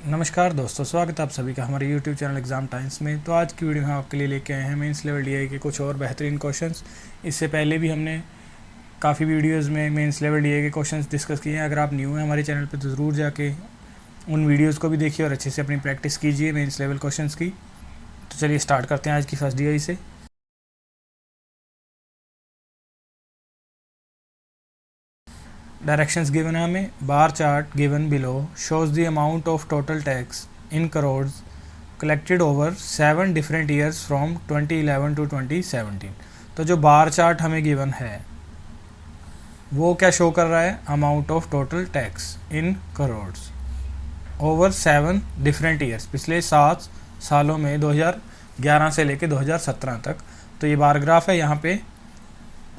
नमस्कार दोस्तों, स्वागत है आप सभी का हमारे YouTube चैनल एग्ज़ाम टाइम्स में। तो आज की वीडियो में हम आपके लिए लेके आए हैं मेंस लेवल डीआई के कुछ और बेहतरीन क्वेश्चंस। इससे पहले भी हमने काफ़ी वीडियोस में मेंस लेवल डीआई के क्वेश्चंस डिस्कस किए हैं। अगर आप न्यू हैं हमारे चैनल पर तो ज़रूर जाके उन वीडियोज़ को भी देखिए और अच्छे से अपनी प्रैक्टिस कीजिए मेंस लेवल क्वेश्चन की। तो चलिए स्टार्ट करते हैं आज की फर्स्ट डीआई से। डायरेक्शंस गिवन है हमें। Bar chart given below shows the amount of total tax in crore collected over 7 different years from 2011 to 2017। तो जो बार चार्ट हमें गिवन है वो क्या शो कर रहा है? Amount of total tax in crore over 7 different years, पिछले 7 सालों में 2011 से लेके 2017 तक। तो ये बार ग्राफ है, यहाँ पे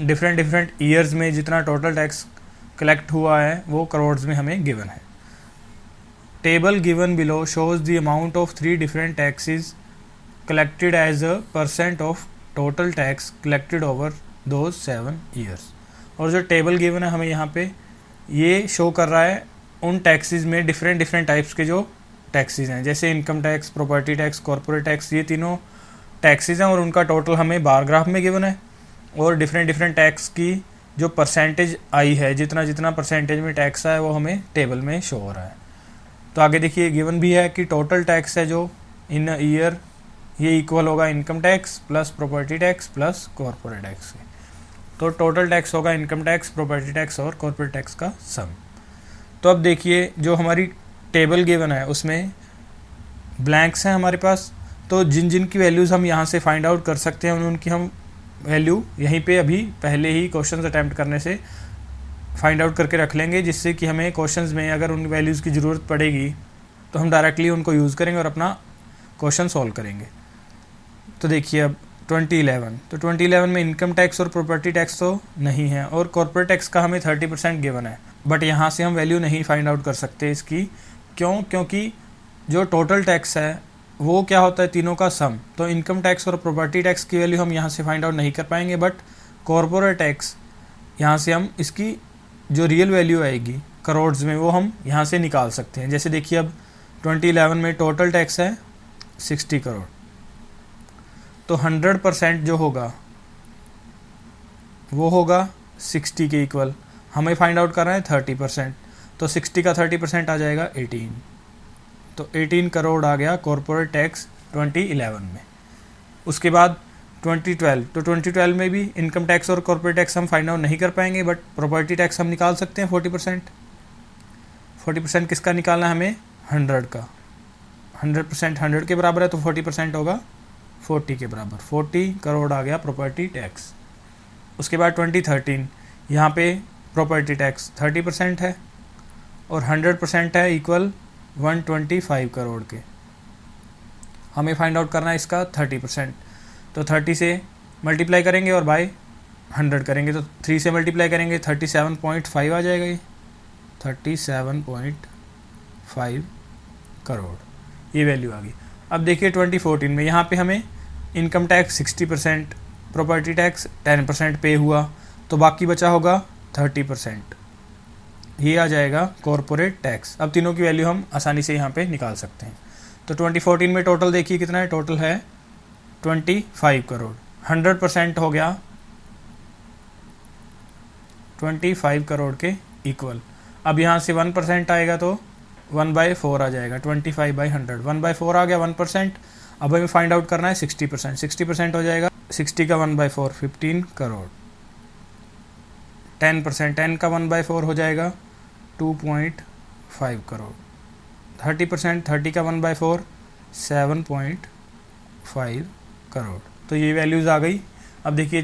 डिफरेंट ईयर्स में जितना टोटल टैक्स कलेक्ट हुआ है वो करोड़ में हमें गिवन है। Table given below shows the amount of 3 different taxes collected as a percent of total tax collected over those 7 years. और जो टेबल गिवन है हमें यहाँ पे ये शो कर रहा है उन टैक्सेस में डिफरेंट टाइप्स के जो टैक्सेस हैं, जैसे income tax, property tax, corporate tax. ये तीनों टैक्सेस हैं और उनका टोटल हमें बार ग्राफ में गिवन है। और डिफरेंट टैक्स की जो परसेंटेज आई है, जितना परसेंटेज में टैक्स आया वो हमें टेबल में शो हो रहा है। तो आगे देखिए गिवन भी है कि टोटल टैक्स है जो इन ईयर ये इक्वल होगा income tax plus property tax plus corporate tax. तो टोटल टैक्स होगा इनकम टैक्स, प्रॉपर्टी टैक्स और कॉर्पोरेट टैक्स का सम। तो अब देखिए जो हमारी टेबल गिवन है उसमें ब्लैंक्स हैं हमारे पास। तो जिन की वैल्यूज़ हम यहाँ से फाइंड आउट कर सकते हैं उनकी हम वैल्यू यहीं पे अभी पहले ही क्वेश्चंस अटैम्प्ट करने से फाइंड आउट करके रख लेंगे, जिससे कि हमें क्वेश्चंस में अगर उन वैल्यूज़ की ज़रूरत पड़ेगी तो हम डायरेक्टली उनको यूज़ करेंगे और अपना क्वेश्चन सॉल्व करेंगे। तो देखिए अब 2011, तो 2011 में इनकम टैक्स और प्रॉपर्टी टैक्स तो नहीं है और कॉर्पोरेट टैक्स का हमें 30% गिवन है। बट यहाँ से हम वैल्यू नहीं फाइंड आउट कर सकते इसकी। क्यों? क्योंकि जो टोटल टैक्स है वो क्या होता है? तीनों का सम। तो इनकम टैक्स और प्रॉपर्टी टैक्स की वैल्यू हम यहाँ से फाइंड आउट नहीं कर पाएंगे, बट कॉर्पोरेट टैक्स यहाँ से हम इसकी जो रियल वैल्यू आएगी करोड़ में वो हम यहाँ से निकाल सकते हैं। जैसे देखिए अब 2011 में टोटल टैक्स है 60 करोड़, तो 100% जो होगा वो होगा 60 के इक्वल। हमें फाइंड आउट कर रहे हैं 30%, तो 60 का 30% आ जाएगा 18। तो 18 करोड़ आ गया कॉर्पोरेट टैक्स 2011 में। उसके बाद 2012, तो 2012 में भी इनकम टैक्स और कॉर्पोरेट टैक्स हम फाइंड आउट नहीं कर पाएंगे, बट प्रॉपर्टी टैक्स हम निकाल सकते हैं 40%। 40% किसका निकालना है हमें? 100 का। 100% 100 के बराबर है तो 40% होगा 40 के बराबर। 40 करोड़ आ गया प्रॉपर्टी टैक्स। उसके बाद 2013, यहाँ पे प्रॉपर्टी टैक्स 30% है और 100% है इक्वल 125 करोड़ के। हमें फाइंड आउट करना है इसका 30%। तो 30 से मल्टीप्लाई करेंगे और बाय 100 करेंगे, तो 3 से मल्टीप्लाई करेंगे 37.5 आ जाएगा। ये 37.5 करोड़ ये वैल्यू आ गई। अब देखिए 2014 में यहाँ पे हमें इनकम टैक्स 60%, प्रॉपर्टी टैक्स 10% पे हुआ, तो बाकी बचा होगा 30%। ये आ जाएगा कॉर्पोरेट टैक्स। अब तीनों की वैल्यू हम आसानी से यहाँ पे निकाल सकते हैं। तो 2014 में टोटल देखिए कितना है? टोटल है 25 करोड़। 100% हो गया 25 करोड़ के इक्वल। अब यहाँ से 1% आएगा तो 1/4 आ जाएगा। 25/100 1/4 आ गया 1%। अब हमें फाइंड आउट करना है 60%। 60% हो जाएगा 60 का 1/4 15 करोड़। 10% 10 का 1/4 हो जाएगा 2.5 करोड़। 30% 30 का 1/4 7.5 करोड़। तो ये वैल्यूज़ आ गई। अब देखिए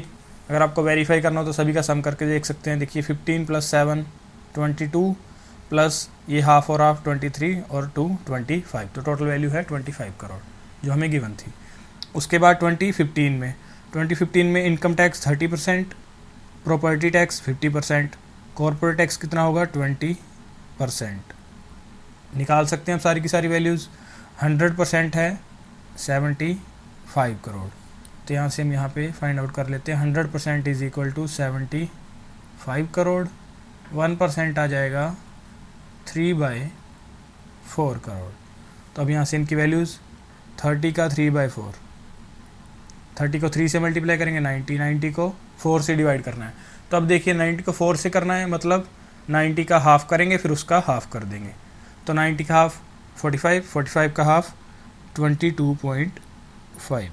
अगर आपको वेरीफाई करना हो तो सभी का सम करके देख सकते हैं। देखिए 15 + 7 22 प्लस ये हाफ और हाफ 23 और 2 25, तो टोटल वैल्यू है 25 करोड़ जो हमें गिवन थी। उसके बाद 2015 में income tax 30%, property tax 50%, corporate tax कितना होगा? 20%। निकाल सकते हैं हम सारी की सारी वैल्यूज़। 100% है 75 करोड़, तो यहाँ से हम यहाँ पे फाइंड आउट कर लेते हैं। 100% इज इक्वल टू 75 करोड़। 1% आ जाएगा 3/4 करोड़। तो अब यहाँ से इनकी वैल्यूज़ 30 का 3/4, 30 को 3 से मल्टीप्लाई करेंगे, 90 को 4 से डिवाइड करना है। तो अब देखिए 90 को 4 से करना है, मतलब 90 का हाफ करेंगे फिर उसका हाफ कर देंगे। तो 90 का हाफ 45, 45 का हाफ 22.5।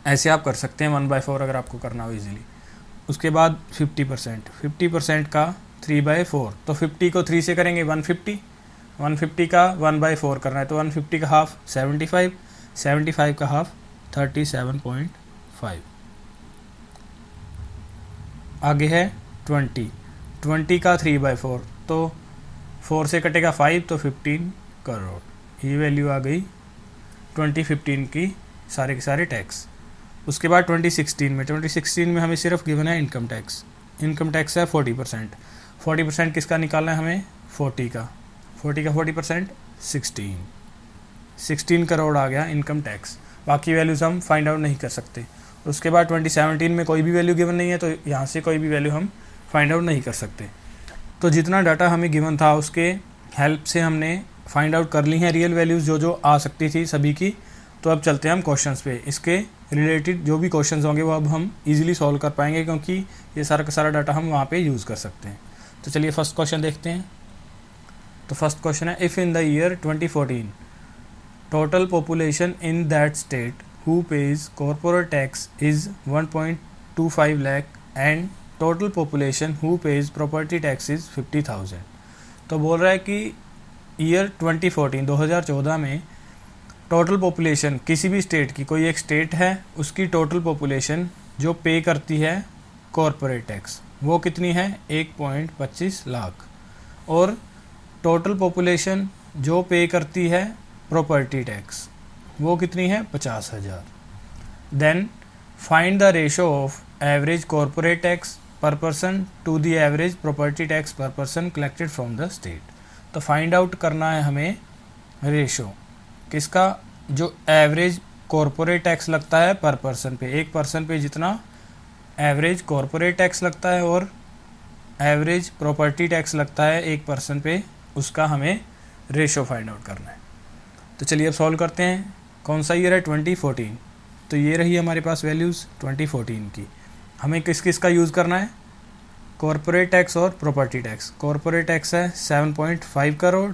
ऐसे आप कर सकते हैं 1/4 अगर आपको करना हो इजीली। उसके बाद 50%, 50% का 3/4, तो 50 को 3 से करेंगे 150, 150 का 1/4 करना है, तो 150 का हाफ 75, 75 का हाफ 37.5। आगे है 20, 20 का 3/4, तो 4 से कटेगा 5, तो 15 करोड़। ये वैल्यू आ गई 2015 की सारे के सारे टैक्स। उसके बाद 2016 में हमें सिर्फ गिवन है इनकम टैक्स। इनकम टैक्स है 40%। 40% किसका निकालना है हमें? 40 का 40% 16 करोड़ आ गया इनकम टैक्स। बाकी वैल्यूज़ हम फाइंड आउट नहीं कर सकते। उसके बाद 2017 में कोई भी वैल्यू गिवन नहीं है, तो यहाँ से कोई भी वैल्यू हम फाइंड आउट नहीं कर सकते। तो जितना डाटा हमें गिवन था उसके हेल्प से हमने फाइंड आउट कर ली हैं रियल वैल्यूज़ जो आ सकती थी सभी की। तो अब चलते हैं हम क्वेश्चंस पे। इसके रिलेटेड जो भी क्वेश्चंस होंगे वो अब हम इजीली सॉल्व कर पाएंगे, क्योंकि ये सारा का सारा डाटा हम वहाँ पे यूज़ कर सकते हैं। तो चलिए फर्स्ट क्वेश्चन देखते हैं। तो फर्स्ट क्वेश्चन है, if in the year 2014 total population in that state who page corporate tax is 1.25 lakh and total population who page property tax is 50,000। तो बोल रहा है कि ईयर 2014 में टोटल पॉपुलेशन किसी भी स्टेट की, कोई एक स्टेट है उसकी टोटल पॉपुलेशन जो पे करती है कॉर्पोरेट टैक्स वो कितनी है? 1.25 लाख। और टोटल पॉपुलेशन जो पे करती है प्रॉपर्टी टैक्स वो कितनी है? 50,000। Then find the ratio of average corporate tax पर person to the average property tax पर person collected from the state. तो फाइंड आउट करना है हमें रेशो किसका? जो एवरेज कॉर्पोरेट टैक्स लगता है पर पर्सन पे, एक पर्सन पे जितना एवरेज कॉर्पोरेट टैक्स लगता है और एवरेज प्रॉपर्टी टैक्स लगता है एक पर्सन पे, उसका हमें रेशो फाइंड आउट करना है। तो चलिए अब सॉल्व करते हैं। कौन सा ईयर है? 2014। तो ये रही हमारे पास वैल्यूज़ 2014 की। हमें किस किस का यूज़ करना है? कॉर्पोरेट टैक्स और प्रॉपर्टी टैक्स। कॉर्पोरेट टैक्स है 7.5 करोड़,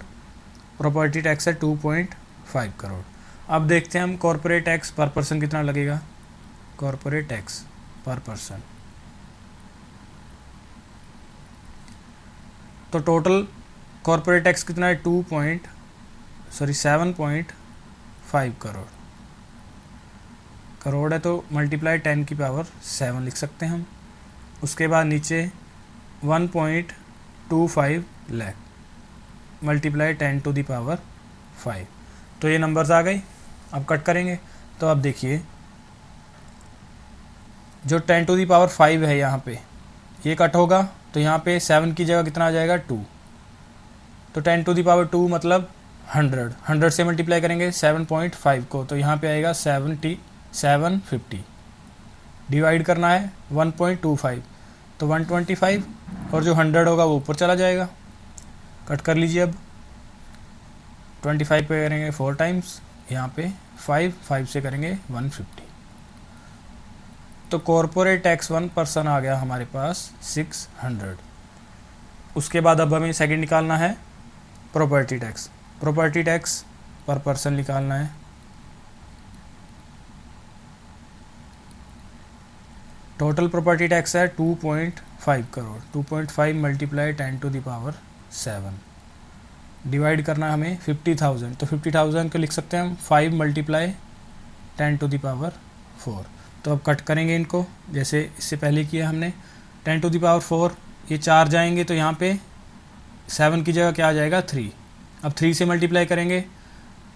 प्रॉपर्टी टैक्स है 2.5 करोड़। अब देखते हैं हम कॉर्पोरेट टैक्स पर पर्सन कितना लगेगा। कॉर्पोरेट टैक्स पर पर्सन, तो टोटल कॉर्पोरेट टैक्स कितना है? 7.5 करोड़। करोड़ है तो मल्टीप्लाई 10 की पावर 7 लिख सकते हैं हम। उसके बाद नीचे 1.25 lakh multiply 10 to the power 5। तो ये नंबर्स आ गए। अब कट करेंगे तो अब देखिए जो 10 टू दी पावर 5 है यहाँ पे ये कट होगा, तो यहाँ पे 7 की जगह कितना आ जाएगा? 2। तो 10 टू दी पावर 2 मतलब 100 से मल्टीप्लाई करेंगे 7.5 को, तो यहाँ पे आएगा 750। डिवाइड करना है 1.25, तो 125 और जो 100 होगा वो ऊपर चला जाएगा। कट कर लीजिए। अब 25 पे करेंगे 4 टाइम्स, यहाँ पे 5 से करेंगे 150। तो कॉर्पोरेट टैक्स 1 पर्सन आ गया हमारे पास 600। उसके बाद अब हमें सेकंड निकालना है प्रॉपर्टी टैक्स। प्रॉपर्टी टैक्स पर पर्सन निकालना है। टोटल प्रॉपर्टी टैक्स है 2.5 crore. 2.5 multiply 10 to the power 7। Divide करना है हमें 50,000, तो 50,000 को लिख सकते हैं हम 5 मल्टीप्लाई 10 टू द पावर 4। तो अब कट करेंगे इनको जैसे इससे पहले किया हमने। 10 टू द पावर 4 ये 4 जाएंगे, तो यहाँ पे 7 की जगह क्या आ जाएगा? 3। अब 3 से मल्टीप्लाई करेंगे,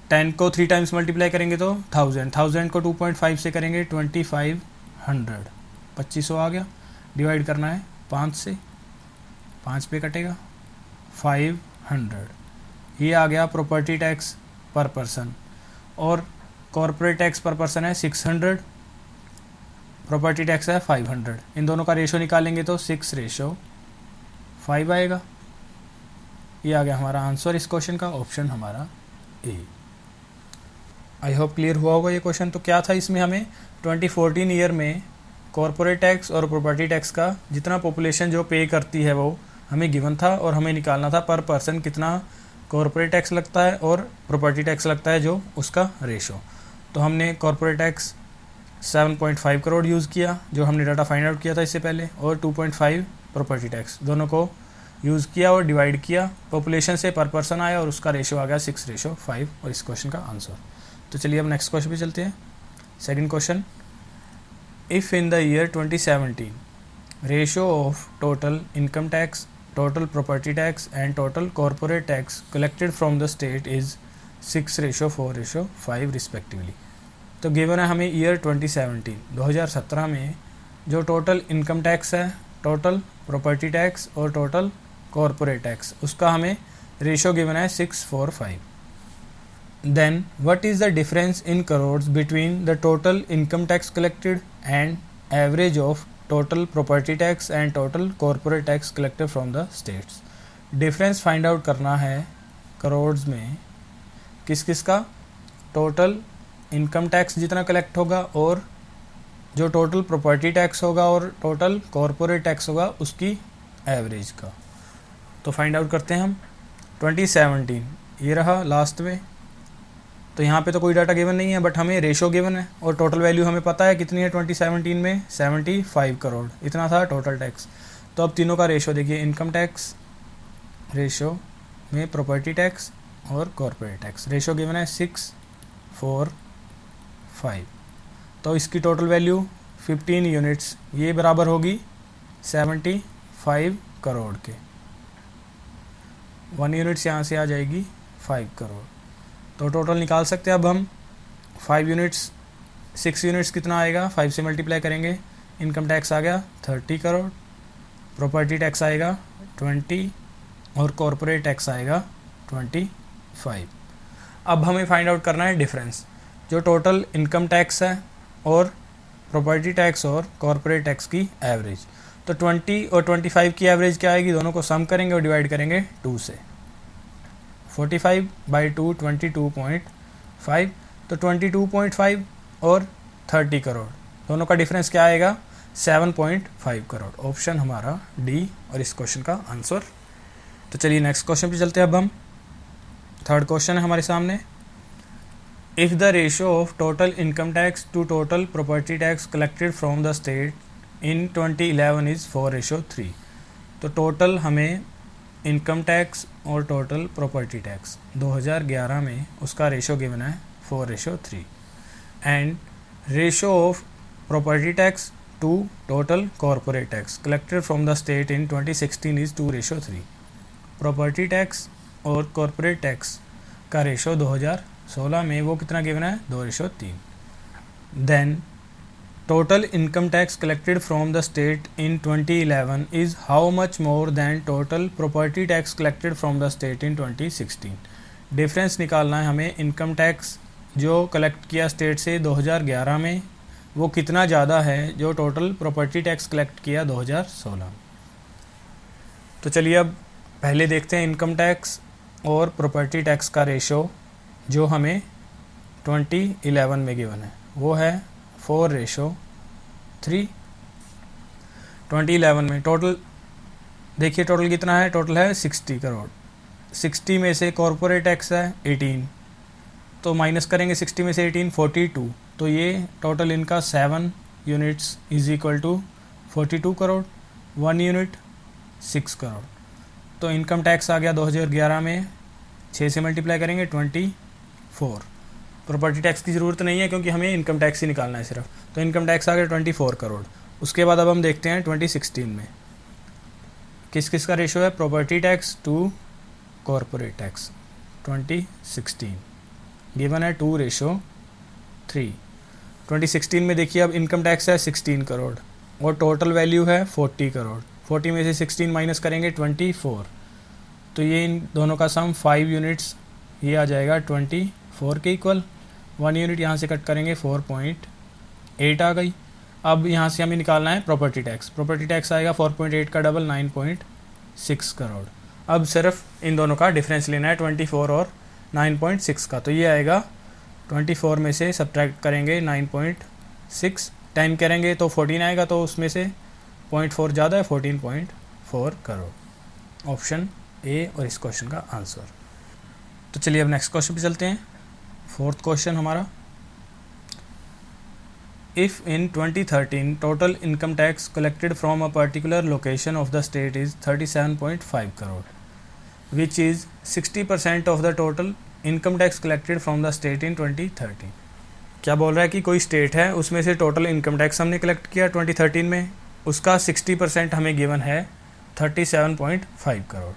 10 को 3 टाइम्स मल्टीप्लाई करेंगे तो 1000 को 2.5 से करेंगे 2500, 2500 आ गया। डिवाइड करना है 5 से, 5 पे कटेगा 500। ये आ गया प्रॉपर्टी टैक्स पर पर्सन। और कॉर्पोरेट टैक्स पर पर्सन है 600, प्रॉपर्टी टैक्स है 500। इन दोनों का रेशो निकालेंगे तो 6:5 आएगा। ये आ गया हमारा आंसर इस क्वेश्चन का, ऑप्शन हमारा ए। आई होप क्लियर हुआ होगा ये क्वेश्चन। तो क्या था इसमें, हमें 2014 ईयर में कॉरपोरेट टैक्स और प्रॉपर्टी टैक्स का जितना पॉपुलेशन जो पे करती है वो हमें गिवन था, और हमें निकालना था पर पर्सन कितना कॉरपोरेट टैक्स लगता है और प्रॉपर्टी टैक्स लगता है, जो उसका रेशो। तो हमने कॉरपोरेट टैक्स 7.5 करोड़ यूज़ किया, जो हमने डाटा फाइंड आउट किया था इससे पहले, और 2.5 प्रॉपर्टी टैक्स, दोनों को यूज़ किया और डिवाइड किया, पॉपुलेशन से पर पर्सन आया और उसका रेशो आ गया 6:5, और इस क्वेश्चन का आंसर। तो चलिए अब नेक्स्ट क्वेश्चन पे चलते हैं। Second question, if in the year 2017 ratio of total income tax, total property tax and total corporate tax collected from the state is 6:4:5 respectively. तो गिवन है हमें ईयर 2017 में जो टोटल इनकम टैक्स है, total property tax और total corporate tax, उसका हमें ratio given है 6:4:5। Then what is the difference in crores between the total income tax collected and average of total property tax and total corporate tax collected from the states. Difference find out करना है करोड्स में किस किस का, total income tax जितना collect होगा और जो टोटल प्रॉपर्टी टैक्स होगा और टोटल कॉरपोरेट टैक्स होगा उसकी एवरेज का। तो फाइंड आउट करते हैं हम। 2017 ये रहा लास्ट में, तो यहाँ पे तो कोई डाटा गिवन नहीं है, बट हमें रेशो गिवन है और टोटल वैल्यू हमें पता है कितनी है 2017 में, 75 करोड़ इतना था टोटल टैक्स। तो अब तीनों का रेशो देखिए, इनकम टैक्स रेशो में प्रॉपर्टी टैक्स और कॉरपोरेट टैक्स, रेशो गिवन है 6:4:5। तो इसकी टोटल वैल्यू 15 यूनिट्स, ये बराबर होगी 75 करोड़ के। 1 यूनिट्स यहाँ से आ जाएगी 5 करोड़। तो टोटल निकाल सकते हैं अब हम। 5 यूनिट्स 6 यूनिट्स कितना आएगा, 5 से मल्टीप्लाई करेंगे। इनकम टैक्स आ गया 30 करोड़, प्रॉपर्टी टैक्स आएगा 20 और कॉरपोरेट टैक्स आएगा 25। अब हमें फाइंड आउट करना है डिफरेंस, जो टोटल इनकम टैक्स है और प्रॉपर्टी टैक्स और कॉरपोरेट टैक्स की एवरेज। तो 20 और 25 की एवरेज क्या आएगी, दोनों को सम करेंगे और डिवाइड करेंगे 2 से। 45/2 22.5, तो 22.5 और 30 करोड़ दोनों का डिफरेंस क्या आएगा, 7.5 करोड़। ऑप्शन हमारा डी और इस क्वेश्चन का आंसर। तो चलिए नेक्स्ट क्वेश्चन पे चलते हैं अब हम। थर्ड क्वेश्चन है हमारे सामने, if the ratio of total income tax to total property tax collected from the state in 2011 is 4:3। तो टोटल हमें इनकम टैक्स और टोटल प्रॉपर्टी टैक्स 2011 में उसका रेशो गिवन है 4:3, and ratio of property tax to total corporate tax collected from the state in 2016 is 2:3। Property tax और corporate tax का ratio 2016 में वो कितना गिवन है, 2:3। Then total income tax collected from the state in 2011 is how much more than total property tax collected from the state in 2016। Difference निकालना है हमें, income tax जो कलेक्ट किया स्टेट से 2011 में वो कितना ज़्यादा है जो टोटल प्रॉपर्टी टैक्स कलेक्ट किया 2016। तो चलिए अब पहले देखते हैं इनकम टैक्स और प्रॉपर्टी टैक्स का रेशो जो हमें 2011 में गिवन है, वो है 4:3। 2011 में टोटल देखिए, टोटल कितना है, टोटल है 60 करोड़। 60 में से कॉरपोरेट टैक्स है 18, तो माइनस करेंगे 60 में से 18, 42। तो ये टोटल इनका 7 units is equal to 42 crore, 1 unit 6 crore. तो इनकम टैक्स आ गया 2011 में 6 से मल्टीप्लाई करेंगे 24। प्रॉपर्टी टैक्स की ज़रूरत नहीं है क्योंकि हमें इनकम टैक्स ही निकालना है सिर्फ। तो इनकम टैक्स आ गया 24 करोड़। उसके बाद अब हम देखते हैं 2016 में किस किस का रेशो है, property tax to corporate tax. 2016 given है 2:3। 2016 में देखिए अब इनकम टैक्स है 16 करोड़ और टोटल वैल्यू है 40 करोड़। 40 में से 16 माइनस करेंगे 24, तो ये इन दोनों का सम 5 यूनिट्स, ये आ जाएगा 24 के इक्वल। 1 यूनिट यहाँ से कट करेंगे 4.8 आ गई। अब यहाँ से हमें निकालना है प्रॉपर्टी टैक्स। प्रॉपर्टी टैक्स आएगा 4.8 का डबल 9.6 करोड़। अब सिर्फ इन दोनों का डिफरेंस लेना है 24 और 9.6 का, तो ये आएगा 24 में से सब्ट्रैक्ट करेंगे 9.6, 10 करेंगे तो 14 आएगा, तो उसमें से 0.4 ज़्यादा है, 14.4 करोड़। ऑप्शन ए और इस क्वेश्चन का आंसर। तो चलिए अब नेक्स्ट क्वेश्चन पे चलते हैं। फोर्थ क्वेश्चन हमारा, If in 2013 total income tax collected from a particular location of the state is 37.5 crore, which is 60% of the total income tax collected from the state in 2013। क्या बोल रहा है कि कोई स्टेट है, उसमें से टोटल इनकम टैक्स हमने कलेक्ट किया 2013 में, उसका 60% हमें गिवन है 37.5 crore.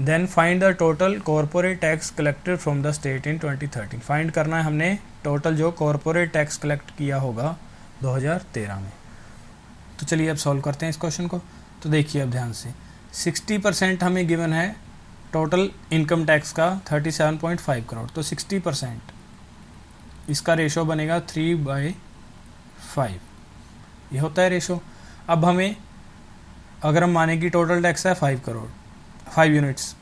Then find the total corporate tax collected from the state in 2013। Find करना है हमने टोटल जो कॉरपोरेट टैक्स कलेक्ट किया होगा 2013 में। तो चलिए अब सॉल्व करते हैं इस क्वेश्चन को। तो देखिए अब ध्यान से, 60% हमें गिवन है टोटल इनकम टैक्स का 37.5 करोड़, तो 60% इसका रेशो बनेगा 3/5, ये होता है रेशो। अब हमें अगर हम माने कि टोटल टैक्स है 5 करोड़, 5 यूनिट्स,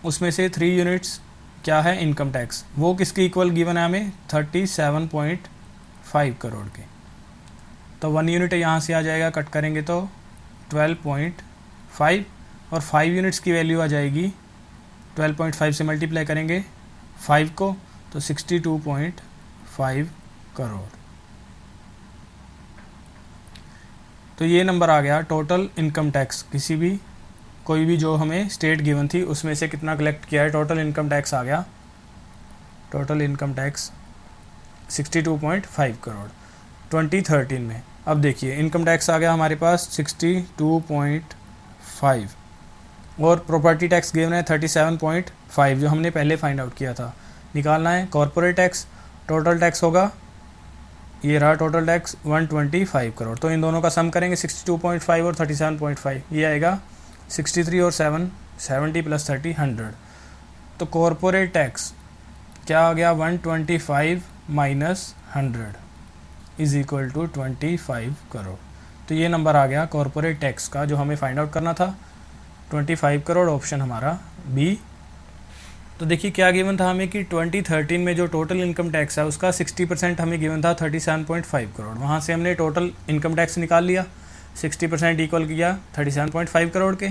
उसमें से 3 यूनिट्स क्या है इनकम टैक्स, वो किसके इक्वल गिवन है हमें 37.5 करोड़ के। तो 1 यूनिट यहाँ से आ जाएगा, कट करेंगे तो 12.5, और 5 यूनिट्स की वैल्यू आ जाएगी 12.5 से मल्टीप्लाई करेंगे 5 को, तो 62.5 करोड़। तो ये नंबर आ गया टोटल इनकम टैक्स, किसी भी कोई भी जो हमें स्टेट गिवन थी उसमें से कितना कलेक्ट किया है, टोटल इनकम टैक्स आ गया, टोटल इनकम टैक्स 62.5 करोड़ 2013 में। अब देखिए इनकम टैक्स आ गया हमारे पास 62.5 और प्रॉपर्टी टैक्स गिवन है 37.5 जो हमने पहले फाइंड आउट किया था। निकालना है कॉर्पोरेट टैक्स, टोटल टैक्स होगा, ये रहा टोटल टैक्स 125 करोड़। तो इन दोनों का सम करेंगे 62.5 और 37.5, ये आएगा 63 और 7 70 + 30 100। तो कॉर्पोरेट टैक्स क्या आ गया 125 - 100 इज इक्वल टू 25 करोड़। तो ये नंबर आ गया कॉर्पोरेट टैक्स का जो हमें फाइंड आउट करना था 25 करोड़, ऑप्शन हमारा बी। तो देखिए क्या गिवन था हमें कि 2013 में जो टोटल इनकम टैक्स है उसका 60% हमें गिवन था 37.5 करोड़। वहाँ से हमने टोटल इनकम टैक्स निकाल लिया, 60% इक्वल किया 37.5 करोड़ के,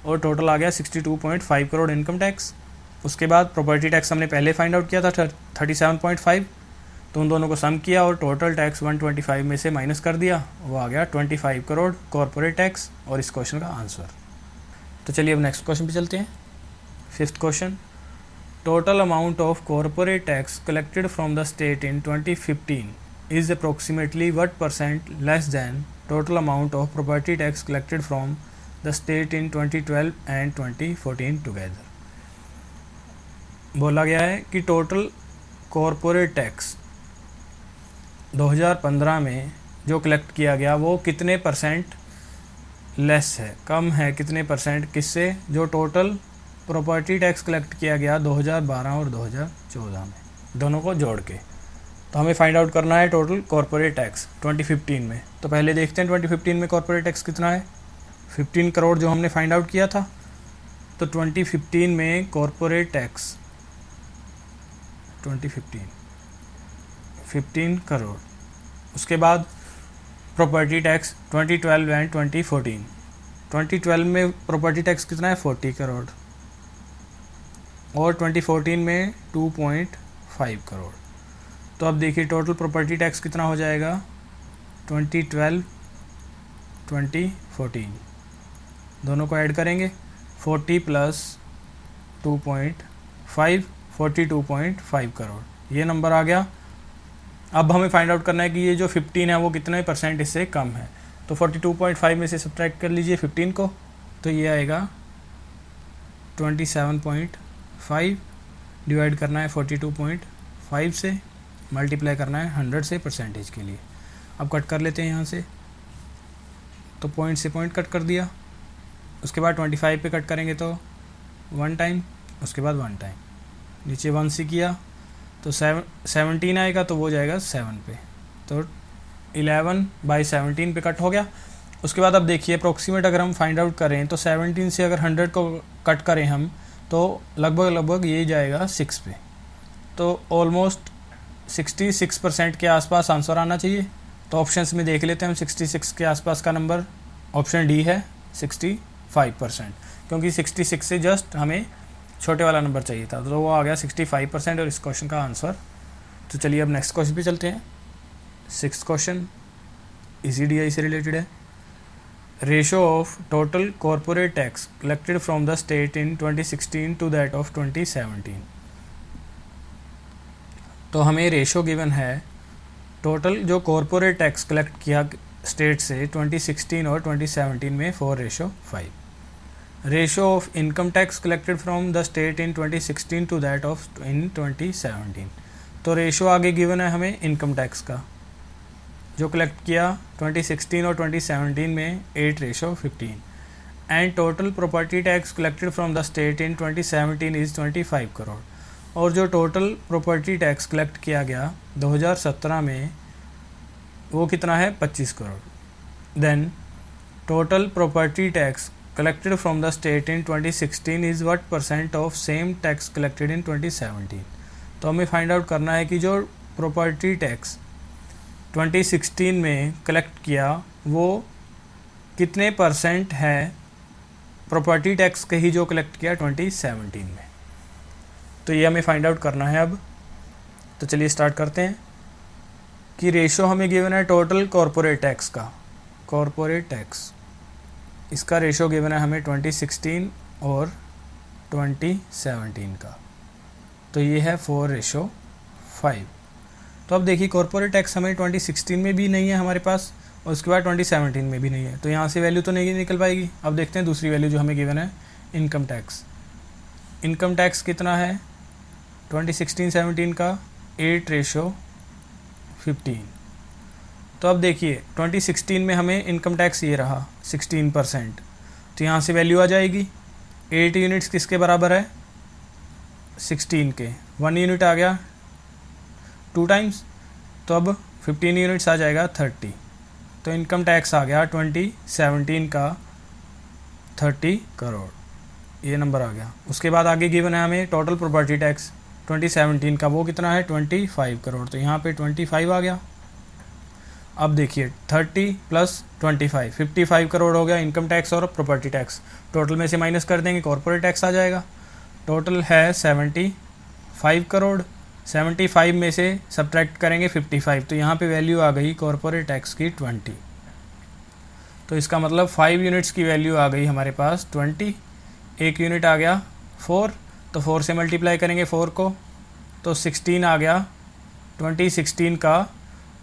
और टोटल आ गया 62.5 करोड़ इनकम टैक्स। उसके बाद प्रॉपर्टी टैक्स हमने पहले फाइंड आउट किया था 37.5, तो उन दोनों को सम किया और टोटल टैक्स 125 में से माइनस कर दिया, वो आ गया 25 करोड़ कॉर्पोरेट टैक्स, और इस क्वेश्चन का आंसर। तो चलिए अब नेक्स्ट क्वेश्चन पे चलते हैं। Fifth question, total amount of corporate tax collected from the state in 2015 is approximately what % less than total amount of property tax collected from the state in 2012 and 2014 together. बोला गया है कि total corporate tax 2015 में जो collect किया गया वो कितने % लेस है, कम है कितने %, किससे, जो टोटल प्रॉपर्टी टैक्स कलेक्ट किया गया 2012 और 2014 में, दोनों को जोड़ के। तो हमें फाइंड आउट करना है टोटल कॉर्पोरेट टैक्स 2015 में। तो पहले देखते हैं 2015 में कॉर्पोरेट टैक्स कितना है, 15 करोड़ जो हमने फाइंड आउट किया था। तो 2015 में कॉर्पोरेट टैक्स 2015 15 करोड़। उसके बाद प्रॉपर्टी टैक्स 2012 एंड 2014। 2012 में प्रॉपर्टी टैक्स कितना है 40 करोड़, और 2014 में 2.5 करोड़। तो अब देखिए टोटल प्रॉपर्टी टैक्स कितना हो जाएगा 2012 2014, दोनों को ऐड करेंगे 40 + 2.5 42.5 करोड़, ये नंबर आ गया। अब हमें फाइंड आउट करना है कि ये जो 15 है वो कितने % इससे कम है। तो 42.5 में से सब्ट्रैक्ट कर लीजिए 15 को, तो ये आएगा 27.5, डिवाइड करना है 42.5 से, मल्टीप्लाई करना है 100 से % के लिए। अब कट कर लेते हैं यहाँ से, तो पॉइंट से पॉइंट कट कर दिया। उसके बाद 25 पे कट करेंगे तो 1 टाइम, उसके बाद 1 टाइम, नीचे 1 से किया तो 17 आएगा, तो वो जाएगा 7 पे, तो 11/17 पे कट हो गया। उसके बाद अब देखिए अप्रोक्सीमेट अगर हम फाइंड आउट करें तो 17 से अगर 100 को कट करें हम तो लगभग ये जाएगा 6 पे। तो ऑलमोस्ट 66% के आसपास आंसर आना चाहिए। तो ऑप्शंस में देख लेते हैं हम, 66 के आसपास का नंबर ऑप्शन डी है 65%, क्योंकि 66 से जस्ट हमें छोटे वाला नंबर चाहिए था, तो वो आ गया 65% और इस क्वेश्चन का आंसर। तो चलिए अब नेक्स्ट क्वेश्चन पे चलते हैं। 6th क्वेश्चन इसी DI से रिलेटेड है। Ratio of total corporate tax collected from the state in 2016 to that of 2017। तो हमें रेशो गिवन है, टोटल जो कॉरपोरेट टैक्स कलेक्ट किया स्टेट से 2016 और 2017 में 4:5। Ratio of income tax collected from the state in 2016 to that of in 2017। तो ratio आगे गिवन है हमें इनकम टैक्स का, जो कलेक्ट किया 2016 और 2017 में 8:15। And total property tax collected from the state in 2017 is 25 crore. और जो टोटल प्रॉपर्टी टैक्स कलेक्ट किया गया 2017 में वो कितना है, 25 crore. Then total property tax collected from the state in 2016 is what percent of same tax collected in 2017। तो हमें फाइंड आउट करना है कि जो प्रॉपर्टी टैक्स 2016 में कलेक्ट किया वो कितने परसेंट है प्रॉपर्टी टैक्स के ही जो कलेक्ट किया 2017 में। तो ये हमें फाइंड आउट करना है अब। तो चलिए स्टार्ट करते हैं कि रेशो हमें गिवन है टोटल कॉरपोरेट टैक्स का, कॉरपोरेट टैक्स इसका रेशो गिवन है हमें 2016 और 2017 का। तो ये है 4:5। तो अब देखिए कॉरपोरेट टैक्स हमें 2016 में भी नहीं है हमारे पास और उसके बाद 2017 में भी नहीं है, तो यहाँ से वैल्यू तो नहीं निकल पाएगी। अब देखते हैं दूसरी वैल्यू जो हमें गिवन है, इनकम टैक्स। इनकम टैक्स कितना है 2016-17 का 8:15। तो अब देखिए 2016 में हमें इनकम टैक्स ये रहा 16%, तो यहाँ से वैल्यू आ जाएगी 8 यूनिट्स किसके बराबर है, 16 के। 1 यूनिट आ गया 2 टाइम्स, तो अब 15 यूनिट्स आ जाएगा 30। तो इनकम टैक्स आ गया 2017 का 30 करोड़, ये नंबर आ गया। उसके बाद आगे गिवन है हमें टोटल प्रॉपर्टी टैक्स 2017 का, वो कितना है 25 करोड़, तो यहाँ पे 25 आ गया। अब देखिए 30 + 25 55 करोड़ हो गया इनकम टैक्स और प्रॉपर्टी टैक्स। टोटल में से माइनस कर देंगे कॉर्पोरेट टैक्स आ जाएगा। टोटल है 75 करोड़, 75 में से सब्ट्रैक्ट करेंगे 55, तो यहाँ पे वैल्यू आ गई कॉर्पोरेट टैक्स की 20। तो इसका मतलब 5 यूनिट्स की वैल्यू आ गई हमारे पास 20। एक यूनिट आ गया 4, तो 4 से मल्टीप्लाई करेंगे 4 को, तो 16 आ गया 2016 का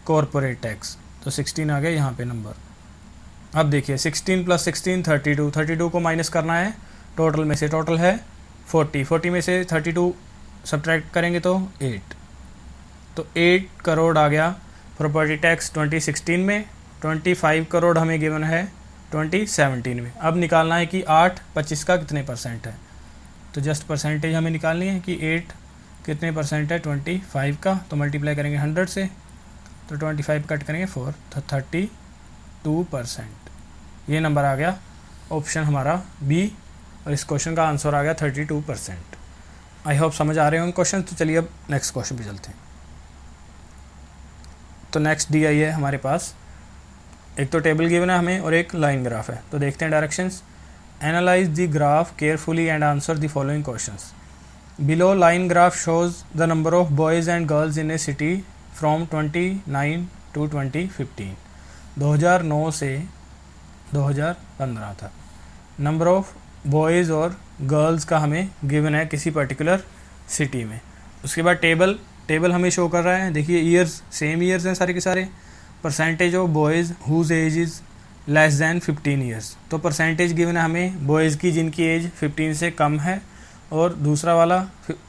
कॉर्पोरेट टैक्स। तो 16 आ गया यहाँ पे नंबर। अब देखिए 16 + 16 32, 32 को माइनस करना है टोटल में से, टोटल है 40, 40 में से 32 सब्ट्रैक्ट करेंगे तो 8, तो 8 करोड़ आ गया प्रॉपर्टी टैक्स 2016 में। 25 करोड़ हमें गिवन है 2017 में। अब निकालना है कि 8 25 का कितने परसेंट है, तो जस्ट परसेंटेज हमें निकालनी है कि 8 कितने परसेंट है 25 का, तो मल्टीप्लाई करेंगे 100 से, तो 25 कट करेंगे 4, तो 32%। ये नंबर आ गया ऑप्शन हमारा बी, और इस क्वेश्चन का आंसर आ गया 32%। आई होप समझ आ रहे होंगे क्वेश्चन। तो चलिए अब नेक्स्ट क्वेश्चन पे चलते हैं। तो नेक्स्ट DI है हमारे पास, एक तो टेबल गिवन है हमें और एक लाइन ग्राफ है। तो देखते हैं directions. Analyse the graph carefully and answer the following questions. Below line graph shows the number of boys and girls in A city from 2009 to 2015। 2009 से 2015 तक नंबर ऑफ बॉयज़ और गर्ल्स का हमें given है किसी पर्टिकुलर सिटी में। उसके बाद टेबल हमें शो कर रहा है, देखिए ईयर्स सेम ईयर्स हैं सारे के सारे। Percentage of boys whose age is less than 15 years, तो परसेंटेज गिवन है हमें बॉयज़ की जिनकी एज 15 से कम है, और दूसरा वाला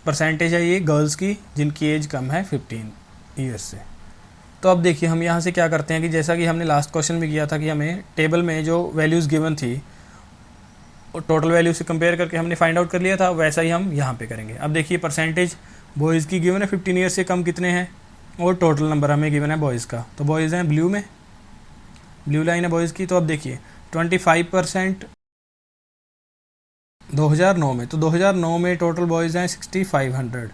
परसेंटेज है ये गर्ल्स की जिनकी एज कम है 15 ईयर्स से। तो अब देखिए हम यहाँ से क्या करते हैं कि जैसा कि हमने लास्ट क्वेश्चन में किया था कि हमें टेबल में जो वैल्यूज़ गिवन थी और टोटल वैल्यू से कंपेयर करके हमने फाइंड आउट कर लिया था, वैसा ही हम यहाँ पे करेंगे। अब देखिए परसेंटेज बॉयज़ की गिवन है 15 ईयर्स से कम कितने हैं, और टोटल नंबर हमें गिवन है बॉयज़ का। तो बॉयज़ हैं ब्लू में, ब्लू लाइन है बॉयज़ की। तो अब देखिए 25% 2009 में, तो 2009 में टोटल बॉयज़ हैं 6500,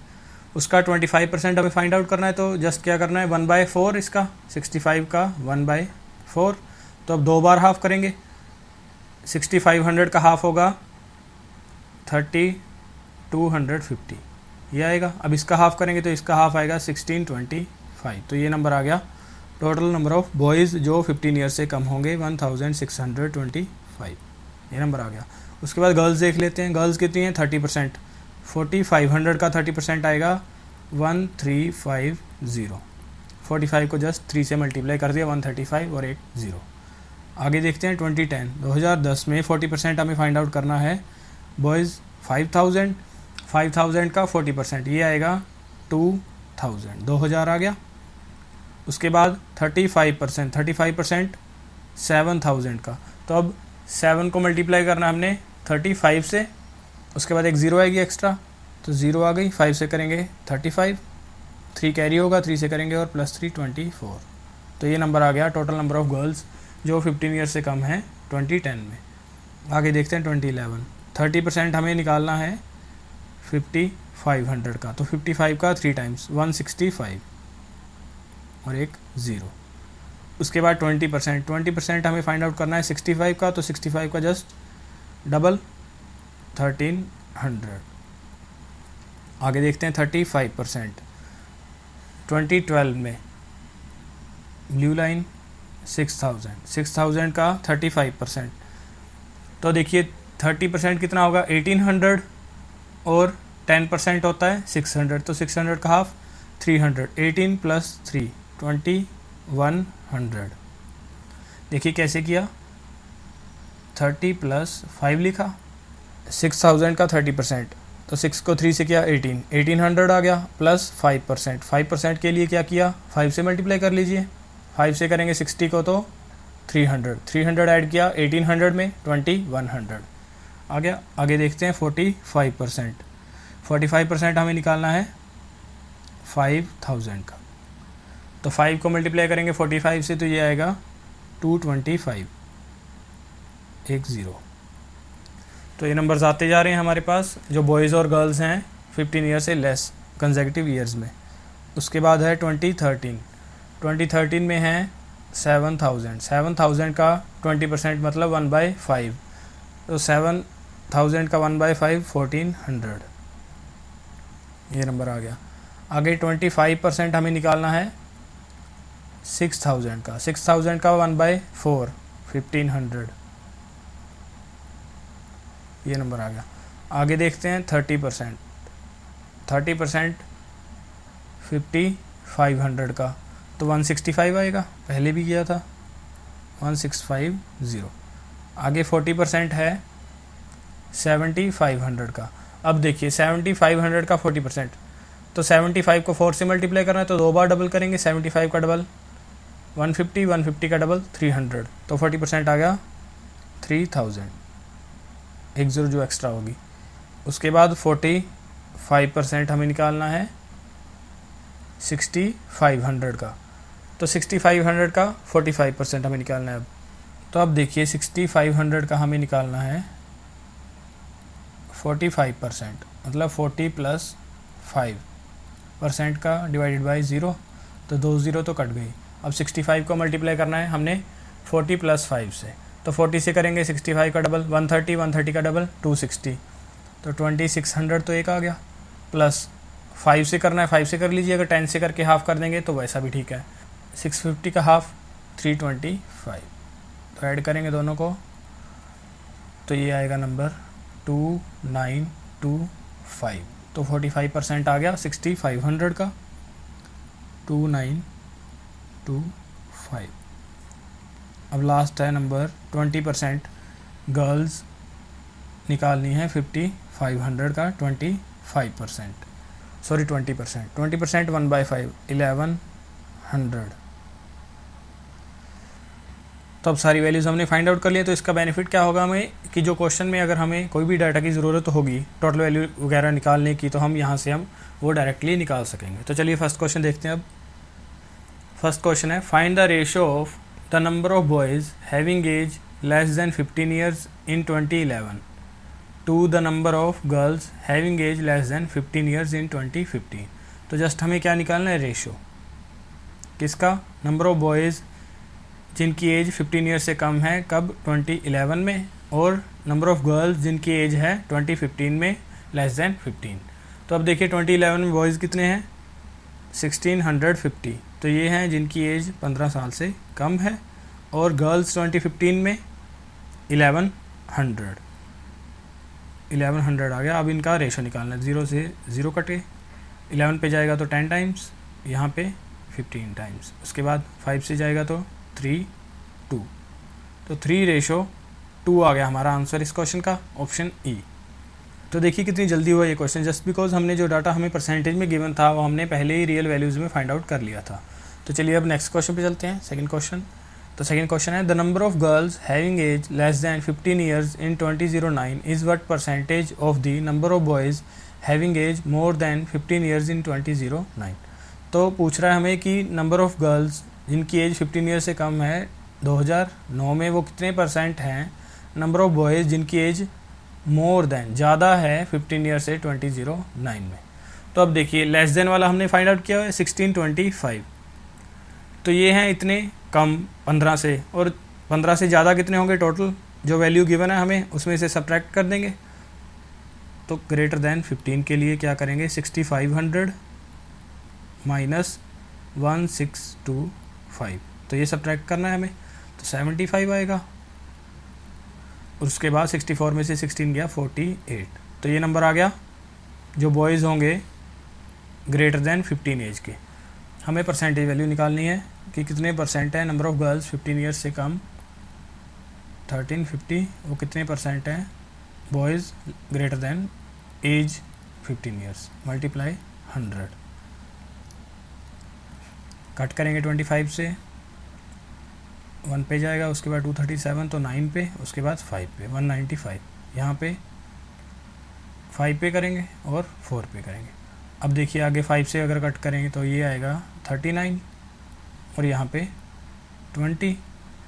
उसका 25% हमें फाइंड आउट करना है, तो जस्ट क्या करना है 1/4 इसका 65 का 1/4। तो अब 2 बार हाफ करेंगे, 6500 का हाफ होगा 3250 ये आएगा। अब इसका हाफ करेंगे तो इसका हाफ आएगा 1625। तो ये नंबर आ गया टोटल नंबर ऑफ बॉयज़ जो 15 ईयर से कम होंगे 1625, ये नंबर आ गया। उसके बाद गर्ल्स देख लेते हैं, गर्ल्स कितनी है 30%, 4500 का 30% आएगा 1350। 45 को जस्ट 3 से मल्टीप्लाई कर दिया, 135 और एक 0। आगे देखते हैं 2010 में 40% हमें फाइंड आउट करना है। बॉयज़ 5000 का 40% ये आएगा 2000 आ गया। उसके बाद 35% 7000 का, तो अब 7 को मल्टीप्लाई करना हमने 35 से, उसके बाद एक 0 आएगी एक्स्ट्रा, तो 0 आ गई। 5 से करेंगे 35, 3 कैरी होगा, 3 से करेंगे और +3 24। तो ये नंबर आ गया टोटल नंबर ऑफ गर्ल्स जो 15 ईयर से कम है 2010 में। आगे देखते हैं 2011, 30% हमें निकालना है 5500 का, तो 55 का 3 टाइम्स 165 और एक 0। उसके बाद 20% हमें फाइंड आउट करना है 65 का, तो 65 का जस्ट डबल 1300। आगे देखते हैं 35%, 2012 में ब्लू लाइन 6000 का 35%, तो देखिए 30% कितना होगा 1800 और 10% होता है 600, तो 600 का हाफ 300, 18 + 3 2100। देखिए कैसे किया, 30 + 5 लिखा, 6000 का 30%, तो 6 को 3 से किया 1800 आ गया, प्लस 5% के लिए क्या किया 5 से मल्टीप्लाई कर लीजिए, 5 से करेंगे 60 को तो 300 ऐड किया 1800 में 2100 आ गया। आगे देखते हैं 45% हमें निकालना है 5000 का, तो 5 को मल्टीप्लाई करेंगे 45 से, तो ये आएगा 225 एक 0। तो ये नंबर्स आते जा रहे हैं हमारे पास जो बॉयज़ और गर्ल्स हैं 15 ईयर से लेस कंसेक्यूटिव ईयर्स में। उसके बाद है 2013 में है 7000 का 20% मतलब 1/5, तो 7000 का 1/5 1400, ये नंबर आ गया। आगे 25% हमें निकालना है 6000 का 1/4 1500, ये नंबर आ गया। आगे देखते हैं 30% 5500 का, तो 165 आएगा, पहले भी किया था 1650। आगे 40% है 7500 का। अब देखिए 7500 का 40%, तो 75 को 4 से मल्टीप्लाई करना है, तो 2 बार डबल करेंगे, 75 का डबल 150 का डबल 300, तो 40% आ गया 3000, एक 0 जो एक्स्ट्रा होगी। उसके बाद 45% हमें निकालना है 6500 का, तो 6500 का 45% हमें निकालना है। अब तो अब देखिए 6500 का हमें निकालना है 45%, मतलब 40 + 5% का डिवाइडेड बाय 0, तो 2 0 तो कट गई। अब 65 को मल्टीप्लाई करना है हमने 40 + 5 से, तो 40 से करेंगे 65 का डबल 130 का डबल 260, तो 2600 तो एक आ गया, प्लस 5 से करना है 5 से कर लीजिए, अगर 10 से करके हाफ कर देंगे तो वैसा भी ठीक है। 650 का हाफ 325, तो ऐड करेंगे दोनों को, तो ये आएगा नंबर 2925, तो 45% आ गया 6500 का 2925। अब लास्ट है नंबर 20% गर्ल्स निकालनी है 5500 का 20% 1/5 1100। तो अब सारी वैल्यूज़ हमने फाइंड आउट कर लिया। तो इसका बेनिफिट क्या होगा हमें कि जो क्वेश्चन में अगर हमें कोई भी डाटा की ज़रूरत होगी टोटल वैल्यू वगैरह निकालने की, तो हम यहाँ से हम वो डायरेक्टली निकाल सकेंगे। तो चलिए फर्स्ट क्वेश्चन देखते हैं। अब फर्स्ट क्वेश्चन है find the ratio of the number of boys having age less than 15 years in 2011 to the number of girls having age less than 15 years in 2015। तो जस्ट हमें क्या निकालना है, रेशो किसका, नंबर ऑफ बॉयज़ जिनकी age 15 year से कम है कब, 2011 में, और नंबर ऑफ़ गर्ल्स जिनकी एज है 2015 में लेस देन 15। तो अब देखिए 2011 में बॉयज़ कितने हैं, 1650, तो ये हैं जिनकी एज 15 साल से कम है, और गर्ल्स 2015 में 1100 आ गया। अब इनका रेशो निकालना है, 0 से 0 कटे, 11 पे जाएगा तो 10 टाइम्स, यहाँ पे 15 टाइम्स, उसके बाद 5 से जाएगा तो 3 2, तो 3:2 आ गया हमारा आंसर इस क्वेश्चन का, ऑप्शन ई। तो देखिए कितनी जल्दी हुआ ये क्वेश्चन, जस्ट बिकॉज हमने जो डाटा हमें परसेंटेज में गिवन था वो हमने पहले ही रियल वैल्यूज़ में फाइंड आउट कर लिया था। तो चलिए अब नेक्स्ट क्वेश्चन पे चलते हैं, सेकंड क्वेश्चन। तो सेकंड क्वेश्चन है, the number of girls having age less than 15 years in 2009 is what percentage of the number of boys having age more than 15 years in 2009। तो पूछ रहा है हमें कि नंबर ऑफ़ गर्ल्स जिनकी age 15 year से कम है 2009 में वो कितने परसेंट हैं, नंबर ऑफ़ बॉयज़ जिनकी एज मोर देन ज़्यादा है 15 ईयर से 2009 में। तो अब देखिए लेस देन वाला हमने फाइंड आउट किया है 1625, तो ये हैं इतने कम 15 से, और 15 से ज़्यादा कितने होंगे, टोटल जो वैल्यू गिवन है हमें उसमें से सब्ट्रैक्ट कर देंगे। तो ग्रेटर देन 15 के लिए क्या करेंगे, 6500 माइनस 1625, तो ये सब्ट्रैक्ट करना है हमें, तो 75 आएगा, और उसके बाद 64 में से 16 गया 48, तो ये नंबर आ गया जो बॉयज़ होंगे ग्रेटर देन 15 एज के। हमें परसेंटेज वैल्यू निकालनी है कि कितने परसेंट है नंबर ऑफ़ गर्ल्स 15 ईयर्स से कम 1350, वो कितने परसेंट है boys greater than age 15 years, multiply 100, cut करेंगे 25 से, 1 पे जाएगा, उसके बाद 237, तो 9 पे, उसके बाद 5 पे 195, यहाँ पे 5 पे करेंगे और 4 पे करेंगे। अब देखिए आगे 5 से अगर कट करेंगे तो ये आएगा 39, और यहाँ पे 20,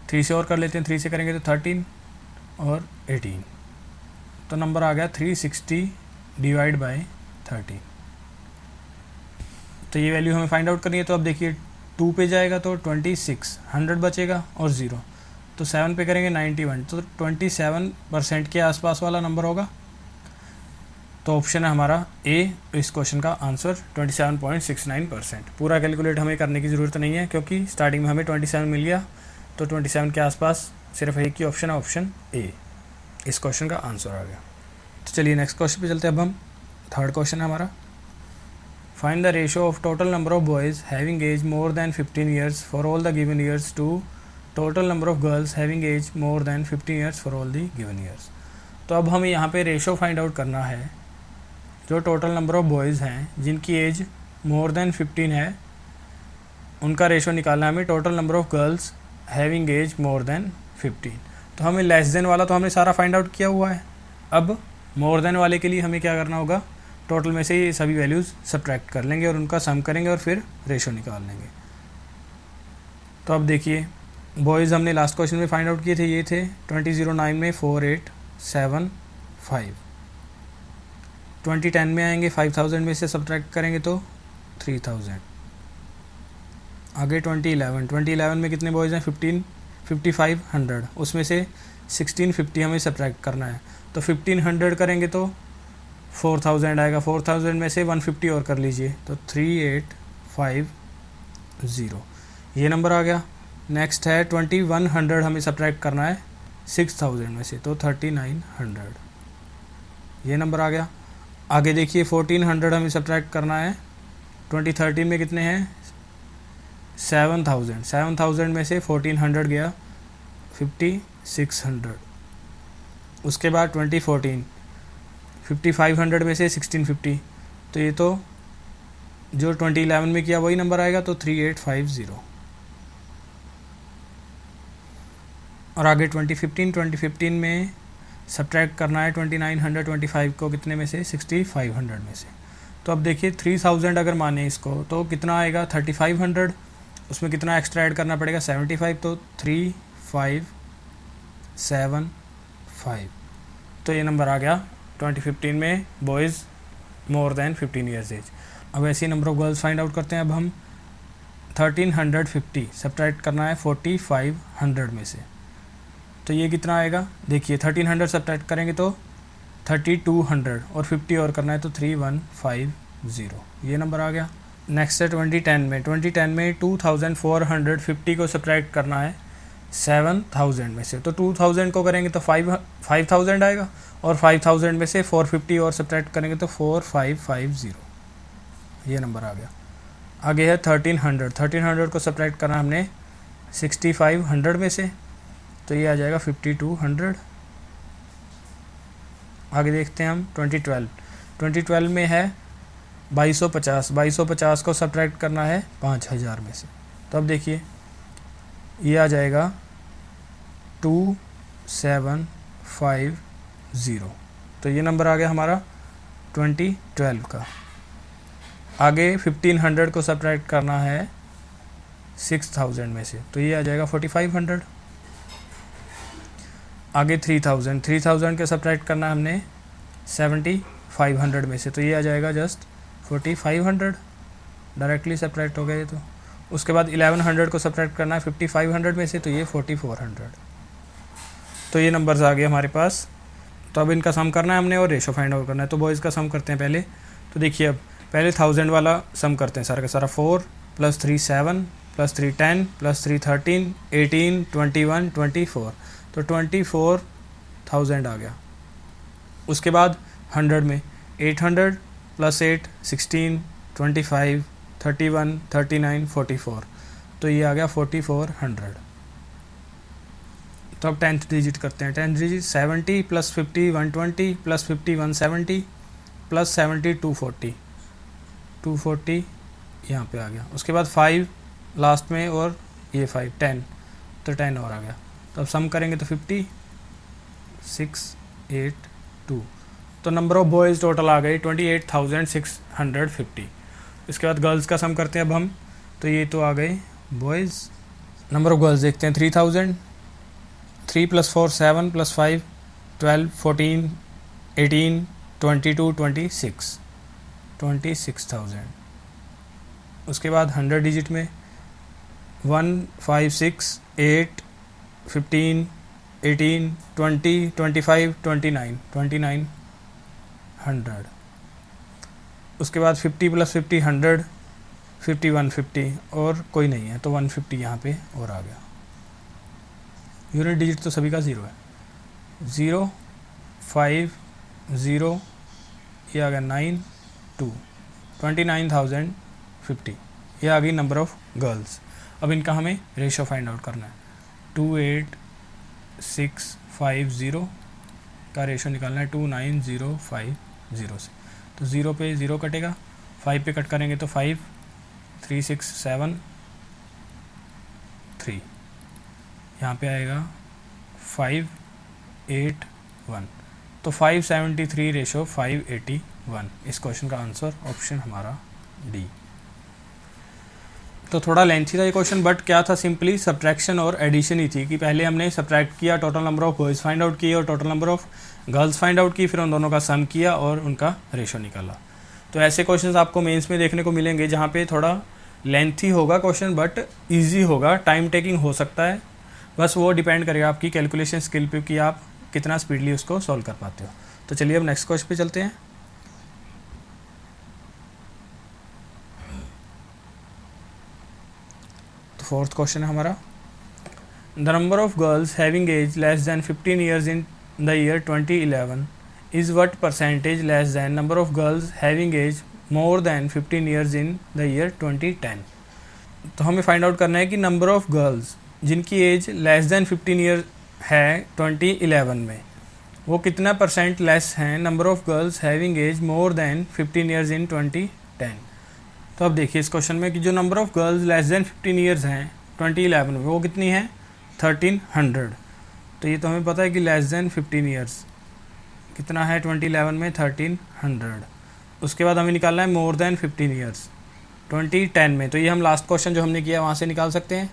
3 से और कर लेते हैं, 3 से करेंगे तो 13 और 18, तो नंबर आ गया 360 डिवाइड बाय 30। तो ये वैल्यू हमें फाइंड आउट करनी है। तो अब देखिए 2 पे जाएगा तो 26, 100 बचेगा और 0, तो 7 पे करेंगे 91, तो 27% के आसपास वाला नंबर होगा। तो ऑप्शन है हमारा ए, इस क्वेश्चन का आंसर 27.69%। पूरा कैलकुलेट हमें करने की ज़रूरत नहीं है क्योंकि स्टार्टिंग में हमें 27 मिल गया, तो 27 के आसपास सिर्फ एक ही ऑप्शन है, ऑप्शन ए, इस क्वेश्चन का आंसर आ गया। तो चलिए नेक्स्ट क्वेश्चन पे चलते हैं। अब हम थर्ड क्वेश्चन है हमारा, find the ratio of total number of boys having age more than 15 years for all the given years to total number of girls having age more than 15 years for all the given years. तो अब हमें यहाँ पे ratio find out करना है, जो total number of boys हैं जिनकी एज मोर देन 15 है उनका रेशो निकालना है हमें total number of girls having age more than 15। तो हमें लेस देन वाला तो हमने सारा फाइंड आउट किया हुआ है, अब मोर देन वाले के लिए हमें क्या करना होगा, टोटल में से ये सभी वैल्यूज़ सब्ट्रैक्ट कर लेंगे और उनका सम करेंगे और फिर रेशो निकाल लेंगे। तो अब देखिए बॉयज़ हमने लास्ट क्वेश्चन में फाइंड आउट किए थे, ये थे 2009 में 4875, 2010 में आएंगे 5000 में से सब्ट्रैक्ट करेंगे तो 3000। आगे 2011 में कितने बॉयज़ हैं, 5500, उसमें से 1650 हमें सब्ट्रैक्ट करना है, तो 1500 करेंगे तो 4000 आएगा, 4000 में से 150 और कर लीजिए तो 3850, ये नंबर आ गया। नेक्स्ट है 2100 हमें सब्ट्रैक्ट करना है 6000 में से, तो 3900, ये नंबर आ गया। आगे देखिए 1400 हमें सब्ट्रैक्ट करना है 2013 में कितने हैं 7000 में से 1400 गया 5600, उसके बाद 2014 5500 में से 1650, तो ये तो जो 2011 में किया वही नंबर आएगा, तो 3850। और आगे 2015 में सब्ट्रैक्ट करना है 2925 को कितने में से, 6500 में से। तो अब देखिए 3000 अगर माने इसको तो कितना आएगा 3500, उसमें कितना एक्स्ट्रा ऐड करना पड़ेगा 75, तो 3575, तो ये नंबर आ गया 2015 में boys more than 15 years age. अब ऐसे ही number of girls find out करते हैं। अब हम 1350 सब्ट्रैक्ट करना है 4500 में से, तो ये कितना आएगा, देखिए 1300 सब्ट्रैक्ट करेंगे तो 3200 और 50 और करना है तो 3150, ये नंबर आ गया। नेक्स्ट है 2010 में 2450 को सब्ट्रैक्ट करना है 7000 में से, तो 2000 को करेंगे तो 5000 आएगा और 5000 में से 450 और सब्ट्रैक्ट करेंगे तो 4550, ये नंबर आ गया। आगे है 1300 को सब्ट्रैक्ट करना हमने 6500 में से, तो ये आ जाएगा 5200। आगे देखते हैं हम 2012 में है 2250 को सब्ट्रैक्ट करना है 5000 में से, तो अब देखिए ये आ जाएगा 2750, तो ये नंबर आ गया हमारा 2012 का। आगे 1500 को सब्ट्रैक्ट करना है 6000 में से, तो ये आ जाएगा 4500। आगे 3000 के सब्ट्रैक्ट करना हमने 7500 में से, तो ये आ जाएगा जस्ट 4500, डायरेक्टली सब्ट्रैक्ट हो गया ये तो। उसके बाद 1100 को सब्ट्रैक्ट करना है 5500 में से, तो ये 4400, तो ये नंबर्स आ गए हमारे पास। तो अब इनका सम करना है हमने और रेशो फाइंड आउट करना है। तो बॉयज़ का सम करते हैं पहले। तो देखिए अब पहले 1000 वाला सम करते हैं, सारा का सारा 4 + 3 7 + 3 10 + 3 13 18 21 24, तो 24,000 आ गया। उसके बाद 100 में 800 + 8 16 25 31 39 44, तो ये आ गया 4400। तो अब 10th डिजिट करते हैं। 10th डिजिट 70 + 50 120 + 50 170 + 70 240 यहाँ पे आ गया। उसके बाद 5 लास्ट में और ये 5 10, तो 10 और आ गया। तो अब सम करेंगे तो 50 682, तो नंबर ऑफ़ बॉयज़ टोटल आ गई 28,650। इसके बाद गर्ल्स का सम करते हैं अब हम। तो ये तो आ गए बॉयज़। नंबर ऑफ़ गर्ल्स देखते हैं 3000, 3 + 4 7 + 5 12 14 18 22 26,000। उसके बाद 100 डिजिट में 1 5 6 8 15 18 20 25 29 2900। उसके बाद 50 + 50 100 50 150 और कोई नहीं है तो 150 यहाँ पे और आ गया। यूनिट डिजिट तो सभी का 0 है, 0 5 0, ये आ गया 9 2 29,050, ये आ गई नंबर ऑफ़ गर्ल्स। अब इनका हमें रेशो फाइंड आउट करना है। 28650 का रेशो निकालना है 29050 से, तो 0 पे 0 कटेगा, 5 पे कट करेंगे तो 5 3 6 7 3, यहाँ पे आएगा 581, तो 573 रेशो 581। इस क्वेश्चन का आंसर ऑप्शन हमारा डी। तो थोड़ा लेंथी था ये क्वेश्चन, बट क्या था, सिंपली सब्ट्रैक्शन और एडिशन ही थी कि पहले हमने सब्ट्रैक्ट किया, total number of boys find out किए और total number of girls find out की, फिर उन दोनों का सम किया और उनका रेशो निकाला। तो ऐसे क्वेश्चंस आपको मेंस में देखने को मिलेंगे जहाँ पे थोड़ा लेंथी होगा क्वेश्चन बट ईजी होगा, टाइम टेकिंग हो सकता है, बस वो डिपेंड करेगा आपकी कैलकुलेशन स्किल पे कि आप कितना स्पीडली उसको सॉल्व कर पाते हो। तो चलिए अब नेक्स्ट क्वेश्चन पे चलते हैं। तो फोर्थ क्वेश्चन है हमारा, the number of girls having age less than 15 years in the year 2011 is what percentage less than number of girls having age more than 15 years in the year 2010। तो हमें find out करना है कि number of girls जिनकी age less than 15 year है 2011 में, वो कितना परसेंट लेस हैं number of girls having age more than 15 years इन 2010। तो अब देखिए इस क्वेश्चन में कि जो number of girls less than 15 years हैं 2011 में वो कितनी है 1300। तो ये तो हमें पता है कि लेस दैन 15 ईयर्स कितना है 2011 में 1300। उसके बाद हमें निकालना है मोर दैन 15 ईयर्स 2010 में। तो ये हम लास्ट क्वेश्चन जो हमने किया वहाँ से निकाल सकते हैं।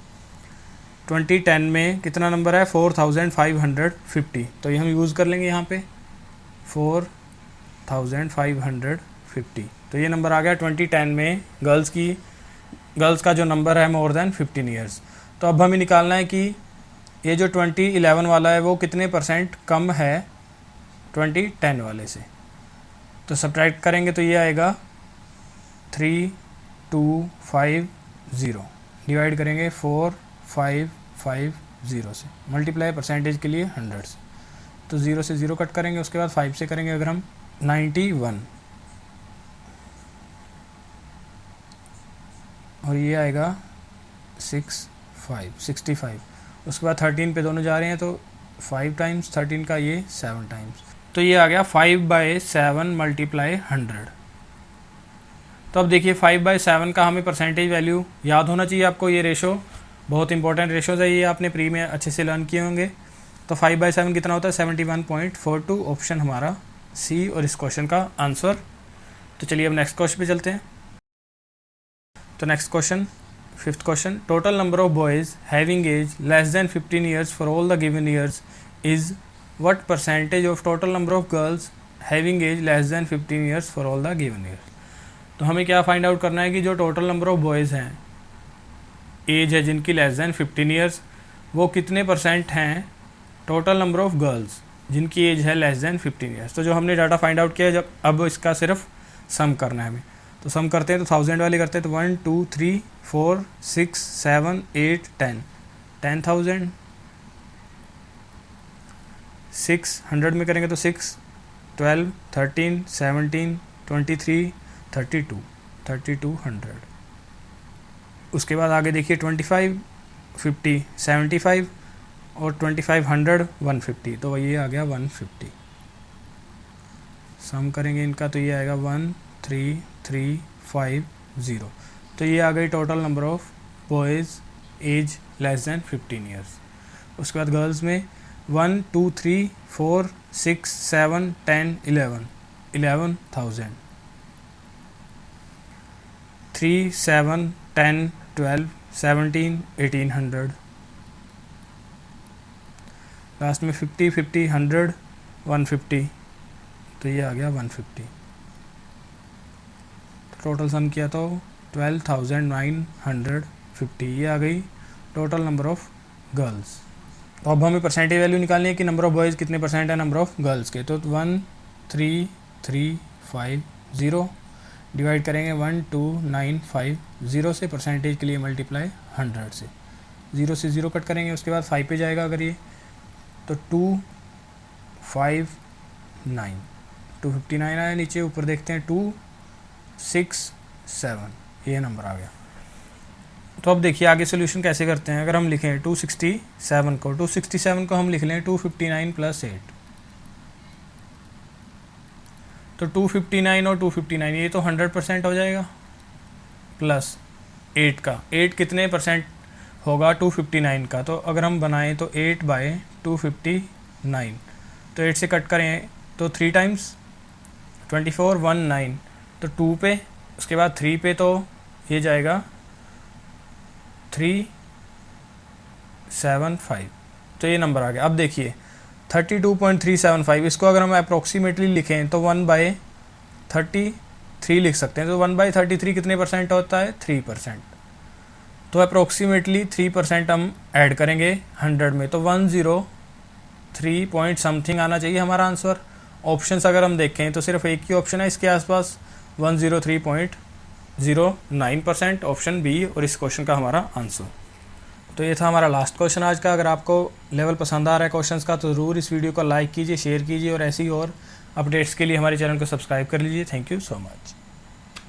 2010 में कितना नंबर है 4550, तो ये हम यूज़ कर लेंगे यहाँ पे 4550। तो ये नंबर आ गया 2010 में गर्ल्स का जो नंबर है मोर देन 15 ईयर्स। तो अब हमें निकालना है कि ये जो 2011 वाला है वो कितने परसेंट कम है 2010 वाले से। तो सब्ट्रैक्ट करेंगे तो ये आएगा 3250, डिवाइड करेंगे 4550 से, मल्टीप्लाई परसेंटेज के लिए 100 से, तो 0 से 0 कट करेंगे, उसके बाद 5 से करेंगे अगर हम 91, और ये आएगा 65, उसके बाद 13 पे दोनों जा रहे हैं तो 5 टाइम्स 13 का ये 7 टाइम्स, तो ये आ गया 5/7 मल्टीप्लाई 100। तो अब देखिए 5/7 का हमें परसेंटेज वैल्यू याद होना चाहिए आपको। ये रेशो बहुत इंपॉर्टेंट रेशोज है, ये आपने प्री में अच्छे से लर्न किए होंगे। तो 5/7 कितना होता है 71.42, ऑप्शन हमारा सी और इस क्वेश्चन का आंसर। तो चलिए अब नेक्स्ट क्वेश्चन पे चलते हैं। तो next question, 5th question, total number of boys having age less than 15 years for all the given years is what percentage of total number of girls having age less than 15 years for all the given years. तो हमें क्या find out करना है कि जो total number of boys हैं, age है जिनकी लेस देन 15 ईयर्स, वो कितने परसेंट हैं टोटल नंबर ऑफ गर्ल्स जिनकी एज है लेस देन 15 ईयर्स। तो जो हमने डाटा फाइंड आउट किया, जब अब इसका सिर्फ सम करना है हमें, तो सम करते हैं तो 1000 वाले करते हैं, तो 1 2 3 4 6 7 8 10, 10,000, 600 में करेंगे तो 6 12 13 17 23 32 3200। उसके बाद आगे देखिए 25 50 75 और 2500 150, तो ये आ गया 150। सम करेंगे इनका तो ये आएगा 13350। तो ये आ गई total number of boys age less than 15 years. उसके बाद गर्ल्स में 1 2 3 4 6 7 10 11 11,000, 3 7 10 12 17 1800, लास्ट में 50 50 100 150, तो ये आ गया 150। टोटल सम किया तो 12,950, ये आ गई टोटल नंबर ऑफ गर्ल्स। तो अब हमें परसेंटेज वैल्यू निकालनी है कि नंबर ऑफ बॉयज़ कितने परसेंट है नंबर ऑफ गर्ल्स के। तो 13350 डिवाइड करेंगे 12950 से, परसेंटेज के लिए मल्टीप्लाई 100 से, 0 से 0 कट करेंगे, उसके बाद 5 पे जाएगा अगर ये, तो 259 आया नीचे, ऊपर देखते हैं 267, ये नंबर आ गया। तो अब देखिए आगे सोल्यूशन कैसे करते हैं। अगर हम लिखें 267 को हम लिख लें 259 + 8, तो 259 और 259 ये तो 100% हो जाएगा, प्लस 8 का, 8 कितने परसेंट होगा 259 का, तो अगर हम बनाएं तो 8/259, तो 8 से कट करें तो 3 टाइम्स 24 19, तो 2 पे, उसके बाद 3 पे, तो ये जाएगा 375, तो ये नंबर आ गया। अब देखिए 32.375, इसको अगर हम अप्रोक्सीमेटली लिखें तो 1/33 लिख सकते हैं, तो 1/33 कितने परसेंट होता है 3%, तो अप्रोक्सीमेटली 3% हम ऐड करेंगे 100 में, तो 103 पॉइंट समथिंग आना चाहिए हमारा आंसर। ऑप्शंस अगर हम देखें तो सिर्फ एक ही ऑप्शन है इसके आसपास, 103.09%, ऑप्शन बी, और इस क्वेश्चन का हमारा आंसर। तो ये था हमारा लास्ट क्वेश्चन आज का। अगर आपको लेवल पसंद आ रहा है क्वेश्चंस का तो ज़रूर इस वीडियो को लाइक कीजिए, शेयर कीजिए, और ऐसी और अपडेट्स के लिए हमारे चैनल को सब्सक्राइब कर लीजिए। Thank you so much.